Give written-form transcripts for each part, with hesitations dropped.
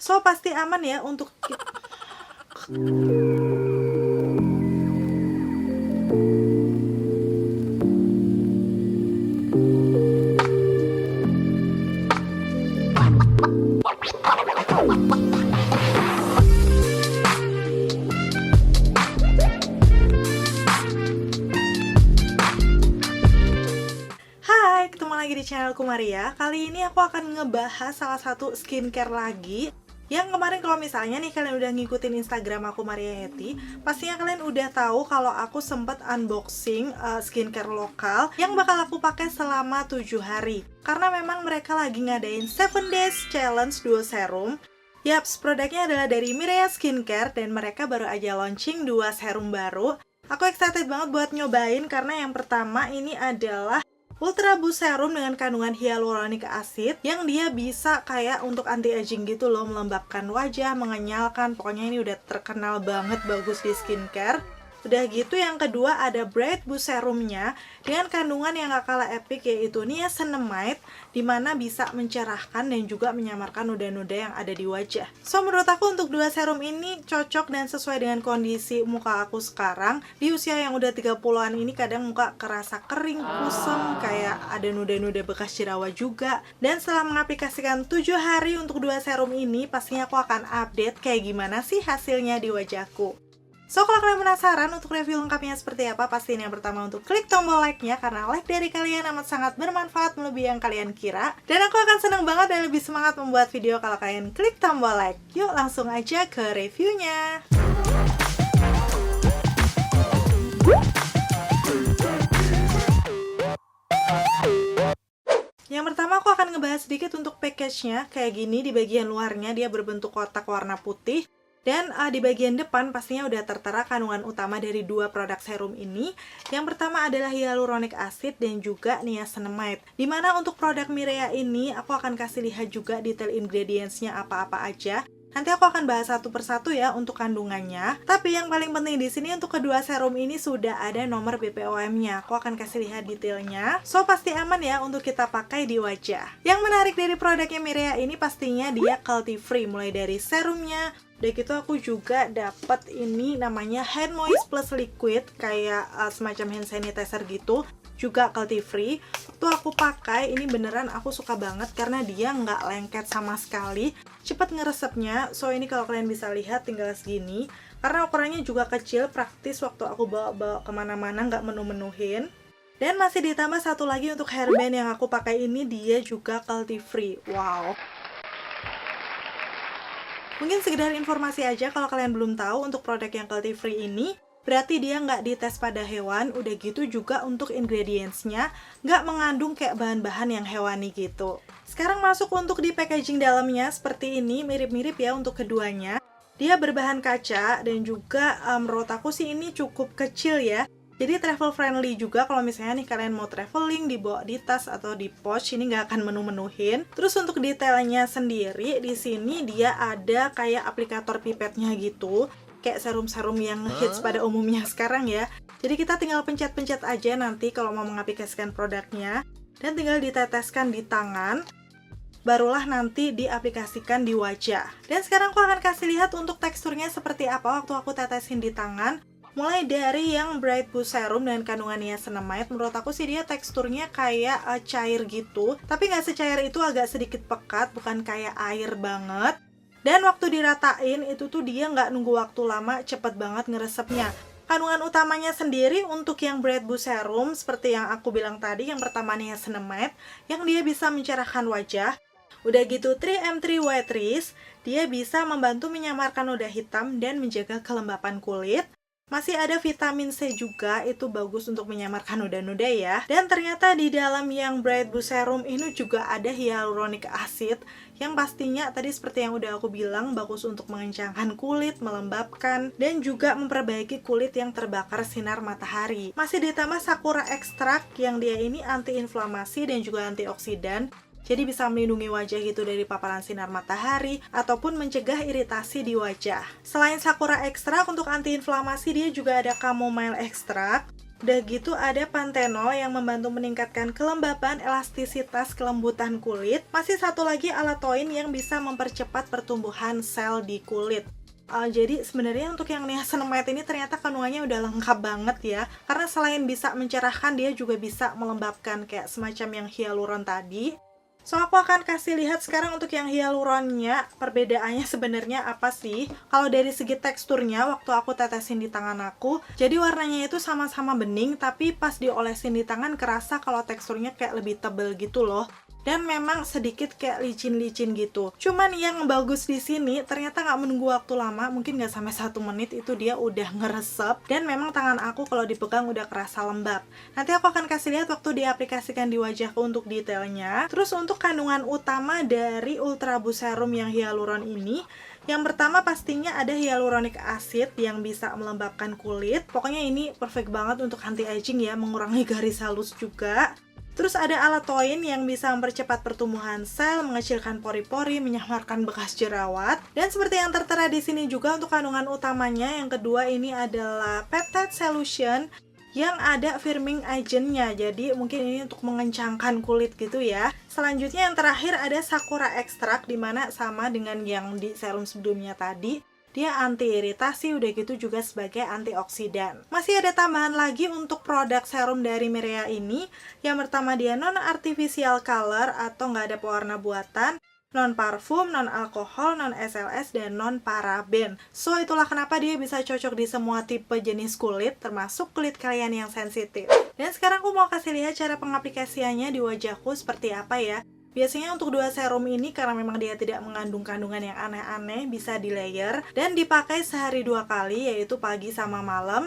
So, pasti aman ya untuk Hai, ketemu lagi di channelku Maria. Kali ini aku akan ngebahas salah satu skincare lagi. Yang kemarin kalau misalnya nih kalian udah ngikutin Instagram aku Maria Heti, pastinya kalian udah tahu kalau aku sempet unboxing skincare lokal yang bakal aku pakai selama 7 hari. Karena memang mereka lagi ngadain 7 Days Challenge Duo Serum. Yaps, produknya adalah dari Mireya Skincare dan mereka baru aja launching 2 serum baru. Aku excited banget buat nyobain karena yang pertama ini adalah Ultra Boost Serum dengan kandungan hyaluronic acid yang dia bisa kayak untuk anti-aging gitu loh, melembabkan wajah, mengenyalkan, pokoknya ini udah terkenal banget bagus di skincare. Udah gitu yang kedua ada Bright Boost Serumnya dengan kandungan yang gak kalah epic yaitu niacinamide, dimana bisa mencerahkan dan juga menyamarkan noda-noda yang ada di wajah. So menurut aku untuk 2 serum ini cocok dan sesuai dengan kondisi muka aku sekarang. Di usia yang udah 30-an ini kadang muka kerasa kering, kusam, kayak ada noda-noda bekas jerawat juga. Dan setelah mengaplikasikan 7 hari untuk 2 serum ini, pastinya aku akan update kayak gimana sih hasilnya di wajahku. So, kalau kalian penasaran untuk review lengkapnya seperti apa, pastiin yang pertama untuk klik tombol like-nya, karena like dari kalian amat sangat bermanfaat melebihi yang kalian kira. Dan aku akan senang banget dan lebih semangat membuat video kalau kalian klik tombol like. Yuk langsung aja ke reviewnya. Yang pertama aku akan ngebahas sedikit untuk package-nya. Kayak gini, di bagian luarnya dia berbentuk kotak warna putih. Dan di bagian depan pastinya udah tertera kandungan utama dari 2 produk serum ini. Yang pertama adalah hyaluronic acid dan juga niacinamide. Dimana untuk produk Mireya ini aku akan kasih lihat juga detail ingredients-nya apa-apa aja. Nanti aku akan bahas satu persatu ya untuk kandungannya. Tapi yang paling penting di sini untuk kedua serum ini sudah ada nomor BPOM-nya. Aku akan kasih lihat detailnya. So pasti aman ya untuk kita pakai di wajah. Yang menarik dari produknya Mireya ini pastinya dia cruelty free, mulai dari serumnya. Udah gitu aku juga dapat ini namanya hand moist plus liquid, kayak semacam hand sanitizer gitu, juga cruelty free. Waktu aku pakai ini beneran aku suka banget karena dia nggak lengket sama sekali, cepet ngeresepnya. So ini kalau kalian bisa lihat tinggal segini, karena ukurannya juga kecil, praktis waktu aku bawa kemana-mana, nggak menu-menuhin. Dan masih ditambah satu lagi untuk hairband yang aku pakai ini, dia juga cruelty free. Wow. Mungkin sekedar informasi aja kalau kalian belum tahu untuk produk yang cruelty free ini, berarti dia nggak dites pada hewan. Udah gitu juga untuk ingredients-nya nggak mengandung kayak bahan-bahan yang hewani gitu. Sekarang masuk untuk di packaging dalamnya seperti ini, mirip-mirip ya untuk keduanya. Dia berbahan kaca dan juga menurut aku sih ini cukup kecil ya. Jadi travel friendly juga kalau misalnya nih kalian mau traveling, dibawa di tas atau di pouch, ini nggak akan menu-menuhin. Terus untuk detailnya sendiri, di sini dia ada kayak aplikator pipetnya gitu, kayak serum-serum yang hits pada umumnya sekarang ya. Jadi kita tinggal pencet-pencet aja nanti kalau mau mengaplikasikan produknya, dan tinggal diteteskan di tangan, barulah nanti diaplikasikan di wajah. Dan sekarang aku akan kasih lihat untuk teksturnya seperti apa waktu aku tetesin di tangan. Mulai dari yang Bright Boost Serum dengan kandungan niacinamide, menurut aku sih dia teksturnya kayak cair gitu, tapi nggak secair itu, agak sedikit pekat, bukan kayak air banget. Dan waktu diratain itu tuh dia nggak nunggu waktu lama, cepet banget ngeresepnya. Kandungan utamanya sendiri untuk yang Bright Boost Serum, seperti yang aku bilang tadi, yang pertama niacinamide, yang dia bisa mencerahkan wajah. Udah gitu 3M3 White Risk, dia bisa membantu menyamarkan noda hitam dan menjaga kelembapan kulit. Masih ada vitamin C juga, itu bagus untuk menyamarkan noda-noda ya. Dan ternyata di dalam yang Bright Boost Serum ini juga ada hyaluronic acid, yang pastinya tadi seperti yang udah aku bilang, bagus untuk mengencangkan kulit, melembabkan, dan juga memperbaiki kulit yang terbakar sinar matahari. Masih ditambah sakura ekstrak, yang dia ini anti-inflamasi dan juga antioksidan. Jadi bisa melindungi wajah gitu dari paparan sinar matahari ataupun mencegah iritasi di wajah. Selain sakura ekstrak untuk antiinflamasi, dia juga ada chamomile ekstrak. Udah gitu ada Panthenol yang membantu meningkatkan kelembapan, elastisitas, kelembutan kulit. Masih satu lagi Alatoin yang bisa mempercepat pertumbuhan sel di kulit. Jadi sebenarnya untuk yang niacinamide ini ternyata kandungannya udah lengkap banget ya. Karena selain bisa mencerahkan, dia juga bisa melembabkan kayak semacam yang hyaluron tadi. So, aku akan kasih lihat sekarang untuk yang hyaluronnya, perbedaannya sebenarnya apa sih? Kalau dari segi teksturnya, waktu aku tetesin di tangan aku, jadi warnanya itu sama-sama bening, tapi pas diolesin di tangan kerasa kalau teksturnya kayak lebih tebel gitu loh. Dan memang sedikit kayak licin-licin gitu. Cuman yang bagus di sini ternyata nggak menunggu waktu lama, mungkin nggak sampai 1 menit itu dia udah ngeresep. Dan memang tangan aku kalau dipegang udah kerasa lembab. Nanti aku akan kasih lihat waktu diaplikasikan di wajahku untuk detailnya. Terus untuk kandungan utama dari Ultra Boost Serum yang hyaluron ini, yang pertama pastinya ada hyaluronic acid yang bisa melembabkan kulit. Pokoknya ini perfect banget untuk anti-aging ya, mengurangi garis halus juga. Terus ada Alatoin yang bisa mempercepat pertumbuhan sel, mengecilkan pori-pori, menyamarkan bekas jerawat. Dan seperti yang tertera di sini juga untuk kandungan utamanya, yang kedua ini adalah Peptide Solution yang ada firming agent-nya. Jadi mungkin ini untuk mengencangkan kulit gitu ya. Selanjutnya yang terakhir ada Sakura Extract, dimana sama dengan yang di serum sebelumnya tadi. Dia anti-iritasi, udah gitu juga sebagai antioksidan. Masih ada tambahan lagi untuk produk serum dari Mireia ini. Yang pertama dia non-artificial color atau nggak ada pewarna buatan, non-parfum, non-alkohol, non-SLS, dan non-paraben. So, itulah kenapa dia bisa cocok di semua tipe jenis kulit, termasuk kulit kalian yang sensitif. Dan sekarang aku mau kasih lihat cara pengaplikasiannya di wajahku seperti apa ya. Biasanya untuk dua serum ini karena memang dia tidak mengandung kandungan yang aneh-aneh, bisa di layer dan dipakai sehari 2 kali, yaitu pagi sama malam.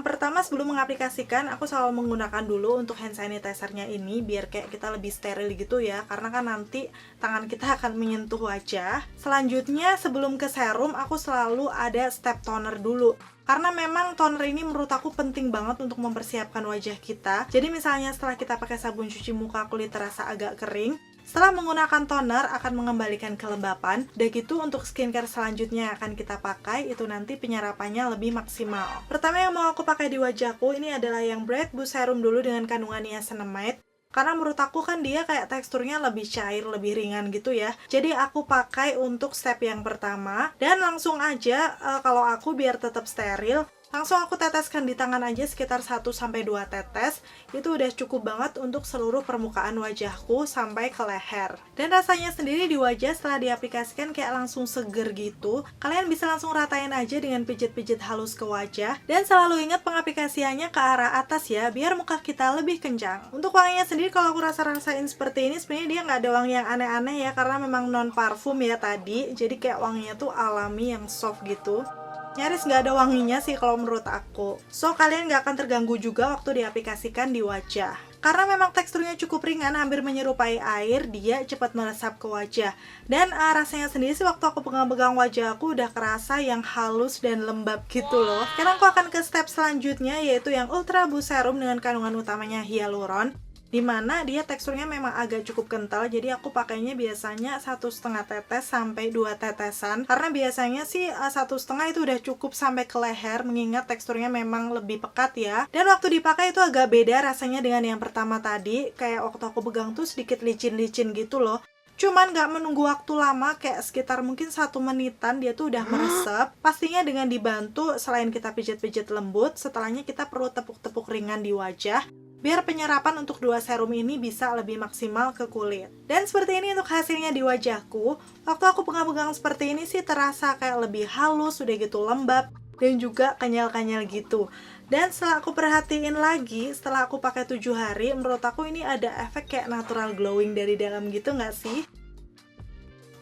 Pertama sebelum mengaplikasikan, aku selalu menggunakan dulu untuk hand sanitizer-nya ini biar kayak kita lebih steril gitu ya, karena kan nanti tangan kita akan menyentuh wajah. Selanjutnya sebelum ke serum, aku selalu ada step toner dulu. Karena memang toner ini menurut aku penting banget untuk mempersiapkan wajah kita. Jadi misalnya setelah kita pakai sabun cuci muka, kulit terasa agak kering, setelah menggunakan toner akan mengembalikan kelembapan. Udah gitu untuk skincare selanjutnya yang akan kita pakai, itu nanti penyerapannya lebih maksimal. Pertama yang mau aku pakai di wajahku ini adalah yang Bright Boost Serum dulu dengan kandungan niacinamide. Karena menurut aku kan dia kayak teksturnya lebih cair, lebih ringan gitu ya. Jadi aku pakai untuk step yang pertama. Dan langsung aja, kalau aku biar tetap steril, langsung aku teteskan di tangan aja sekitar 1-2 tetes. Itu udah cukup banget untuk seluruh permukaan wajahku sampai ke leher. Dan rasanya sendiri di wajah setelah diaplikasikan kayak langsung seger gitu. Kalian bisa langsung ratain aja dengan pijit-pijit halus ke wajah. Dan selalu ingat pengaplikasiannya ke arah atas ya, biar muka kita lebih kencang. Untuk wanginya sendiri kalau aku rasain seperti ini, sebenarnya dia nggak ada wangi yang aneh-aneh ya, karena memang non parfum ya tadi. Jadi kayak wanginya tuh alami yang soft gitu. Nyaris nggak ada wanginya sih kalau menurut aku. So, kalian nggak akan terganggu juga waktu diaplikasikan di wajah. Karena memang teksturnya cukup ringan, hampir menyerupai air, dia cepat meresap ke wajah. Dan rasanya sendiri sih waktu aku pegang-pegang wajah aku udah kerasa yang halus dan lembab gitu loh. Sekarang aku akan ke step selanjutnya, yaitu yang Ultra Boost Serum dengan kandungan utamanya hyaluron. Dimana dia teksturnya memang agak cukup kental, jadi aku pakainya biasanya 1,5 tetes sampai 2 tetesan, karena biasanya sih 1,5 itu udah cukup sampai ke leher, mengingat teksturnya memang lebih pekat ya. Dan waktu dipakai itu agak beda rasanya dengan yang pertama tadi, kayak waktu aku pegang tuh sedikit licin-licin gitu loh. Cuman gak menunggu waktu lama, kayak sekitar mungkin 1 menitan dia tuh udah meresap. Pastinya dengan dibantu, selain kita pijit-pijit lembut, setelahnya kita perlu tepuk-tepuk ringan di wajah biar penyerapan untuk dua serum ini bisa lebih maksimal ke kulit. Dan seperti ini untuk hasilnya di wajahku. Waktu aku pegang-pegang seperti ini sih terasa kayak lebih halus, udah gitu lembab, dan juga kenyal-kenyal gitu. Dan setelah aku perhatiin lagi, setelah aku pakai 7 hari, menurut aku ini ada efek kayak natural glowing dari dalam gitu nggak sih?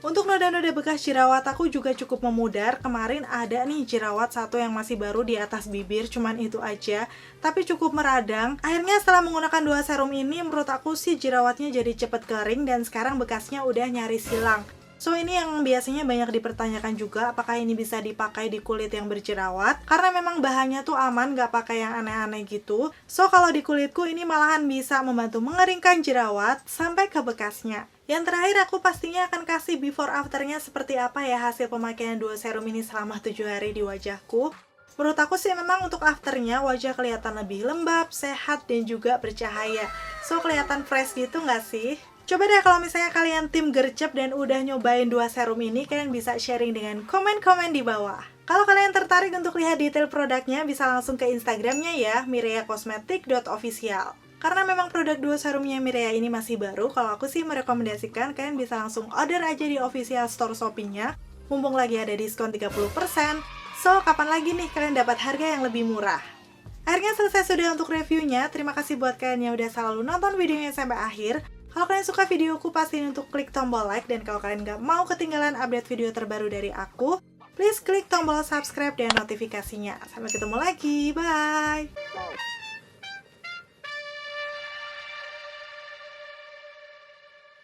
Untuk noda-noda bekas jerawat aku juga cukup memudar. Kemarin ada nih jerawat satu yang masih baru di atas bibir, cuman itu aja, tapi cukup meradang. Akhirnya setelah menggunakan 2 serum ini, menurut aku sih jerawatnya jadi cepet kering dan sekarang bekasnya udah nyaris hilang. So, ini yang biasanya banyak dipertanyakan juga, apakah ini bisa dipakai di kulit yang berjerawat? Karena memang bahannya tuh aman, gak pakai yang aneh-aneh gitu. So, kalau di kulitku ini malahan bisa membantu mengeringkan jerawat sampai ke bekasnya. Yang terakhir, aku pastinya akan kasih before afternya seperti apa ya hasil pemakaian 2 serum ini selama 7 hari di wajahku. Menurut aku sih memang untuk afternya wajah kelihatan lebih lembab, sehat, dan juga bercahaya. So, kelihatan fresh gitu nggak sih? Coba deh kalau misalnya kalian tim gercep dan udah nyobain 2 serum ini, kalian bisa sharing dengan komen-komen di bawah. Kalau kalian tertarik untuk lihat detail produknya, bisa langsung ke Instagramnya ya, mireacosmetic.official. Karena memang produk 2 serumnya Mirea ini masih baru, kalau aku sih merekomendasikan kalian bisa langsung order aja di official store Shopee-nya, mumpung lagi ada diskon 30%. So, kapan lagi nih kalian dapat harga yang lebih murah? Akhirnya selesai sudah untuk reviewnya. Terima kasih buat kalian yang udah selalu nonton videonya sampai akhir. Kalau kalian suka videoku, pastiin untuk klik tombol like. Dan kalau kalian gak mau ketinggalan update video terbaru dari aku, please klik tombol subscribe dan notifikasinya. Sampai ketemu lagi, bye!